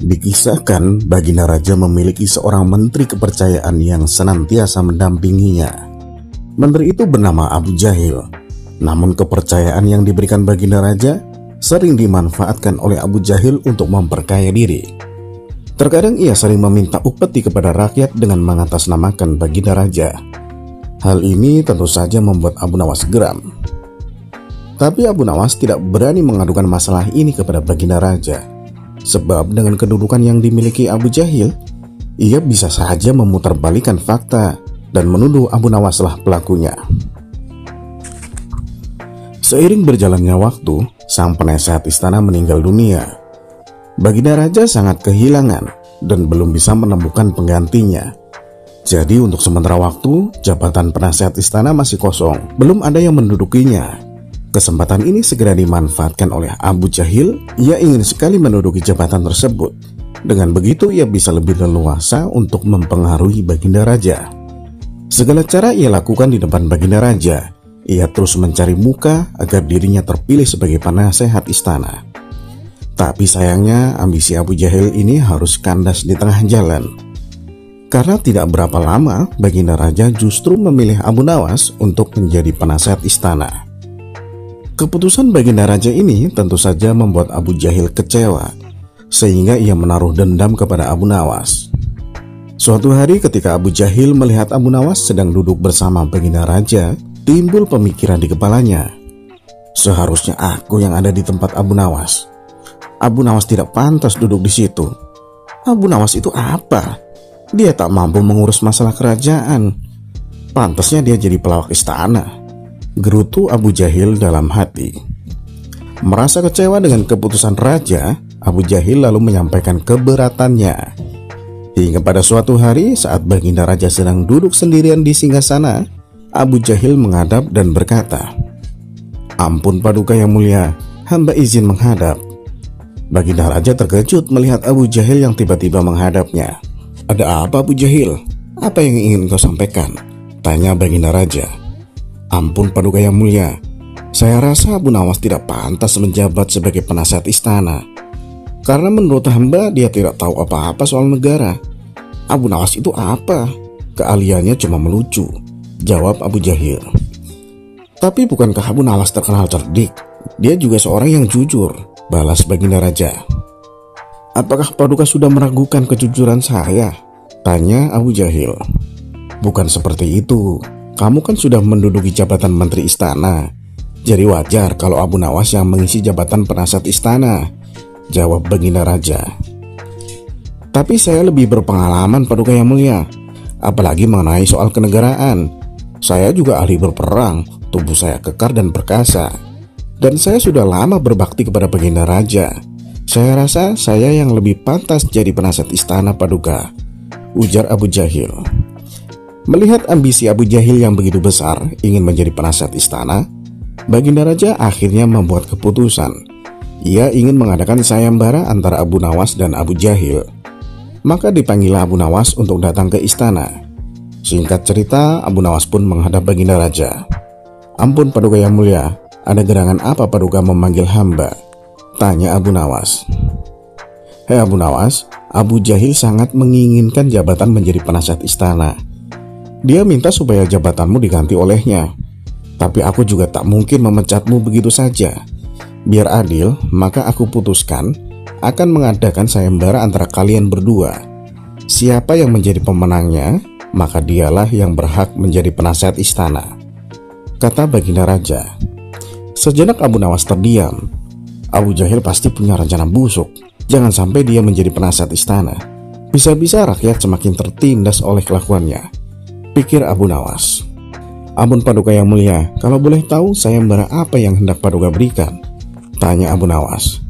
Dikisahkan Baginda Raja memiliki seorang menteri kepercayaan yang senantiasa mendampinginya. Menteri itu bernama Abu Jahil. Namun kepercayaan yang diberikan Baginda Raja sering dimanfaatkan oleh Abu Jahil untuk memperkaya diri. Terkadang ia sering meminta upeti kepada rakyat dengan mengatasnamakan Baginda Raja. Hal ini tentu saja membuat Abu Nawas geram. Tapi Abu Nawas tidak berani mengadukan masalah ini kepada Baginda Raja. Sebab dengan kedudukan yang dimiliki Abu Jahil, ia bisa saja memutarbalikkan fakta dan menuduh Abu Nawaslah pelakunya. Seiring berjalannya waktu, sang penasehat istana meninggal dunia. Baginda Raja sangat kehilangan dan belum bisa menemukan penggantinya. Jadi untuk sementara waktu, jabatan penasehat istana masih kosong, belum ada yang mendudukinya. Kesempatan ini segera dimanfaatkan oleh Abu Jahil. Ia ingin sekali menduduki jabatan tersebut. Dengan begitu ia bisa lebih leluasa untuk mempengaruhi Baginda Raja. Segala cara ia lakukan di depan Baginda Raja. Ia terus mencari muka agar dirinya terpilih sebagai penasehat istana. Tapi sayangnya ambisi Abu Jahil ini harus kandas di tengah jalan. Karena tidak berapa lama Baginda Raja justru memilih Abu Nawas untuk menjadi penasehat istana. Keputusan Baginda Raja ini tentu saja membuat Abu Jahil kecewa, sehingga ia menaruh dendam kepada Abu Nawas. Suatu hari ketika Abu Jahil melihat Abu Nawas sedang duduk bersama Baginda Raja, timbul pemikiran di kepalanya. Seharusnya aku yang ada di tempat Abu Nawas. Abu Nawas tidak pantas duduk di situ. Abu Nawas itu apa? Dia tak mampu mengurus masalah kerajaan. Pantasnya dia jadi pelawak istana, gerutu Abu Jahil dalam hati. Merasa kecewa dengan keputusan raja, Abu Jahil lalu menyampaikan keberatannya. Hingga pada suatu hari saat Baginda Raja sedang duduk sendirian di singgasana, Abu Jahil menghadap dan berkata, "Ampun Paduka yang mulia, hamba izin menghadap." Baginda Raja terkejut melihat Abu Jahil yang tiba-tiba menghadapnya. "Ada apa Abu Jahil? Apa yang ingin kau sampaikan?" tanya Baginda Raja. "Ampun Paduka yang mulia, saya rasa Abu Nawas tidak pantas menjabat sebagai penasehat istana. Karena menurut hamba dia tidak tahu apa-apa soal negara. Abu Nawas itu apa? Keahliannya cuma melucu," jawab Abu Jahil. "Tapi bukankah Abu Nawas terkenal cerdik? Dia juga seorang yang jujur," balas Baginda Raja. "Apakah Paduka sudah meragukan kejujuran saya?" tanya Abu Jahil. "Bukan seperti itu. Kamu kan sudah menduduki jabatan menteri istana. Jadi wajar kalau Abu Nawas yang mengisi jabatan penasehat istana," jawab Baginda Raja. "Tapi saya lebih berpengalaman Paduka yang mulia, apalagi mengenai soal kenegaraan. Saya juga ahli berperang, tubuh saya kekar dan perkasa. Dan saya sudah lama berbakti kepada Baginda Raja. Saya rasa saya yang lebih pantas jadi penasehat istana Paduka," ujar Abu Jahil. Melihat ambisi Abu Jahil yang begitu besar ingin menjadi penasehat istana, Baginda Raja akhirnya membuat keputusan. Ia ingin mengadakan sayembara antara Abu Nawas dan Abu Jahil. Maka dipanggillah Abu Nawas untuk datang ke istana. Singkat cerita, Abu Nawas pun menghadap Baginda Raja. "Ampun Paduka yang mulia, ada gerangan apa Paduka memanggil hamba?" tanya Abu Nawas. "Hei Abu Nawas, Abu Jahil sangat menginginkan jabatan menjadi penasehat istana. Dia minta supaya jabatanmu diganti olehnya. Tapi aku juga tak mungkin memecatmu begitu saja. Biar adil, maka aku putuskan akan mengadakan sayembara antara kalian berdua. Siapa yang menjadi pemenangnya, maka dialah yang berhak menjadi penasehat istana," kata Baginda Raja. Sejenak Abu Nawas terdiam. Abu Jahil pasti punya rencana busuk. Jangan sampai dia menjadi penasehat istana. Bisa-bisa rakyat semakin tertindas oleh kelakuannya, pikir Abu Nawas. "Ampun Paduka yang mulia, kalau boleh tahu sayembara apa yang hendak Paduka berikan?" tanya Abu Nawas.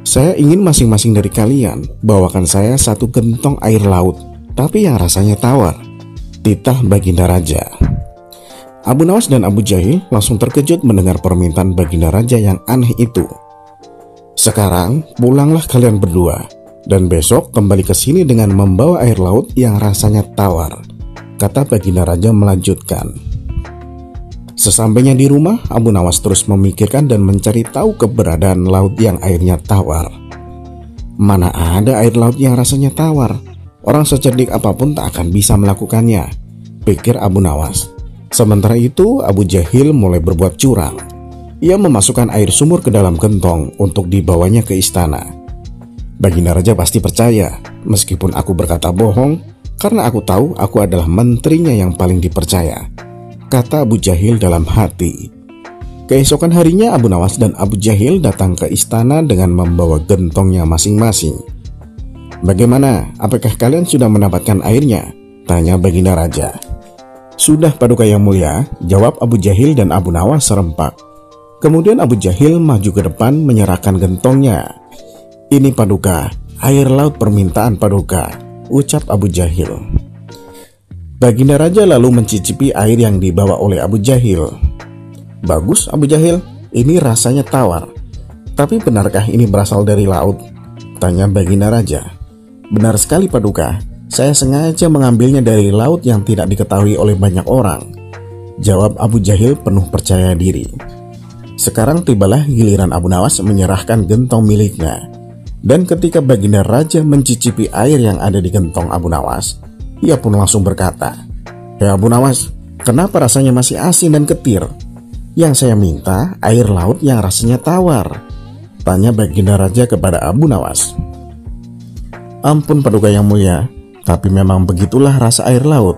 "Saya ingin masing-masing dari kalian bawakan saya satu gentong air laut, tapi yang rasanya tawar," titah Baginda Raja. Abu Nawas dan Abu Jahil langsung terkejut mendengar permintaan Baginda Raja yang aneh itu. "Sekarang pulanglah kalian berdua, dan besok kembali ke sini dengan membawa air laut yang rasanya tawar," kata Baginda Raja melanjutkan. Sesampainya di rumah, Abu Nawas terus memikirkan dan mencari tahu keberadaan laut yang airnya tawar. Mana ada air laut yang rasanya tawar? Orang secerdik apapun tak akan bisa melakukannya, pikir Abu Nawas. Sementara itu, Abu Jahil mulai berbuat curang. Ia memasukkan air sumur ke dalam gentong untuk dibawanya ke istana. Baginda Raja pasti percaya, meskipun aku berkata bohong, karena aku tahu aku adalah menterinya yang paling dipercaya, kata Abu Jahil dalam hati. Keesokan harinya Abu Nawas dan Abu Jahil datang ke istana dengan membawa gentongnya masing-masing. Bagaimana? Apakah kalian sudah mendapatkan airnya? Tanya Baginda Raja. Sudah Paduka Yang Mulia, jawab Abu Jahil dan Abu Nawas serempak. Kemudian Abu Jahil maju ke depan menyerahkan gentongnya. Ini Paduka, air laut permintaan Paduka, ucap Abu Jahil. Baginda Raja lalu mencicipi air yang dibawa oleh Abu Jahil. Bagus Abu Jahil, ini rasanya tawar. Tapi benarkah ini berasal dari laut? Tanya Baginda Raja. Benar sekali Paduka, saya sengaja mengambilnya dari laut yang tidak diketahui oleh banyak orang, jawab Abu Jahil penuh percaya diri. Sekarang tibalah giliran Abu Nawas menyerahkan gentong miliknya. Dan ketika Baginda Raja mencicipi air yang ada di gentong Abu Nawas, ia pun langsung berkata, "Hei Abu Nawas, kenapa rasanya masih asin dan ketir? Yang saya minta air laut yang rasanya tawar," tanya Baginda Raja kepada Abu Nawas. Ampun Paduka Yang Mulia, tapi memang begitulah rasa air laut,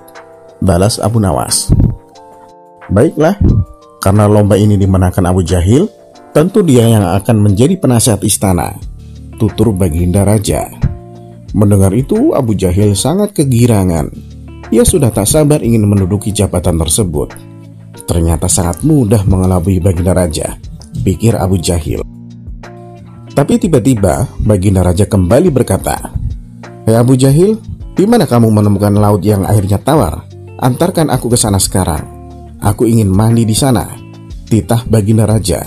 balas Abu Nawas. Baiklah, karena lomba ini dimenangkan Abu Jahil, tentu dia yang akan menjadi penasihat istana, tutur Baginda Raja. Mendengar itu Abu Jahil sangat kegirangan. Ia sudah tak sabar ingin menduduki jabatan tersebut. Ternyata sangat mudah mengelabui Baginda Raja, pikir Abu Jahil. Tapi tiba-tiba Baginda Raja kembali berkata, "Hei Abu Jahil, di mana kamu menemukan laut yang airnya tawar? Antarkan aku ke sana sekarang. Aku ingin mandi di sana," titah Baginda Raja.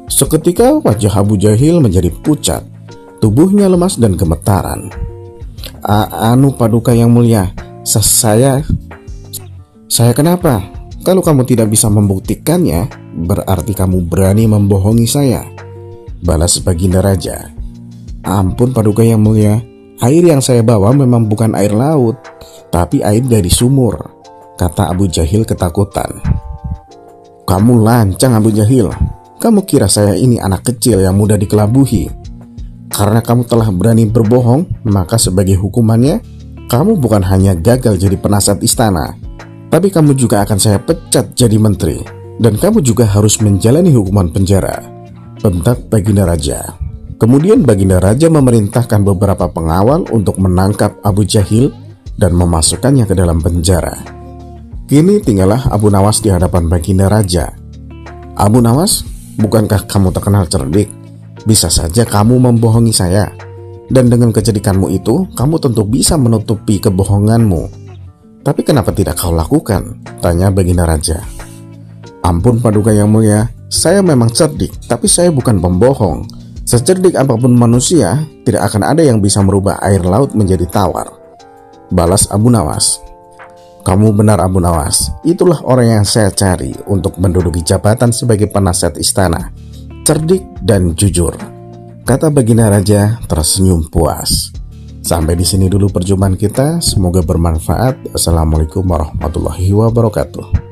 Seketika wajah Abu Jahil menjadi pucat, tubuhnya lemas dan gemetaran. Anu Paduka Yang Mulia, saya kenapa? Kalau kamu tidak bisa membuktikannya, berarti kamu berani membohongi saya, balas Baginda Raja. Ampun Paduka Yang Mulia, air yang saya bawa memang bukan air laut, tapi air dari sumur, kata Abu Jahil ketakutan. Kamu lancang Abu Jahil, kamu kira saya ini anak kecil yang mudah dikelabuhi? Karena kamu telah berani berbohong, maka sebagai hukumannya, kamu bukan hanya gagal jadi penasihat istana, tapi kamu juga akan saya pecat jadi menteri, dan kamu juga harus menjalani hukuman penjara, bentak Baginda Raja. Kemudian Baginda Raja memerintahkan beberapa pengawal untuk menangkap Abu Jahil dan memasukkannya ke dalam penjara. Kini tinggallah Abu Nawas di hadapan Baginda Raja. Abu Nawas, bukankah kamu terkenal cerdik? Bisa saja kamu membohongi saya, dan dengan kecerdikanmu itu, kamu tentu bisa menutupi kebohonganmu. Tapi kenapa tidak kau lakukan? Tanya Baginda Raja. Ampun Paduka Yang Mulia, saya memang cerdik, tapi saya bukan pembohong. Secerdik apapun manusia, tidak akan ada yang bisa merubah air laut menjadi tawar, balas Abu Nawas. Kamu benar Abu Nawas, itulah orang yang saya cari untuk menduduki jabatan sebagai penasihat istana. Cerdik dan jujur, kata Baginda Raja tersenyum puas. Sampai di sini dulu perjumpaan kita, semoga bermanfaat. Assalamualaikum warahmatullahi wabarakatuh.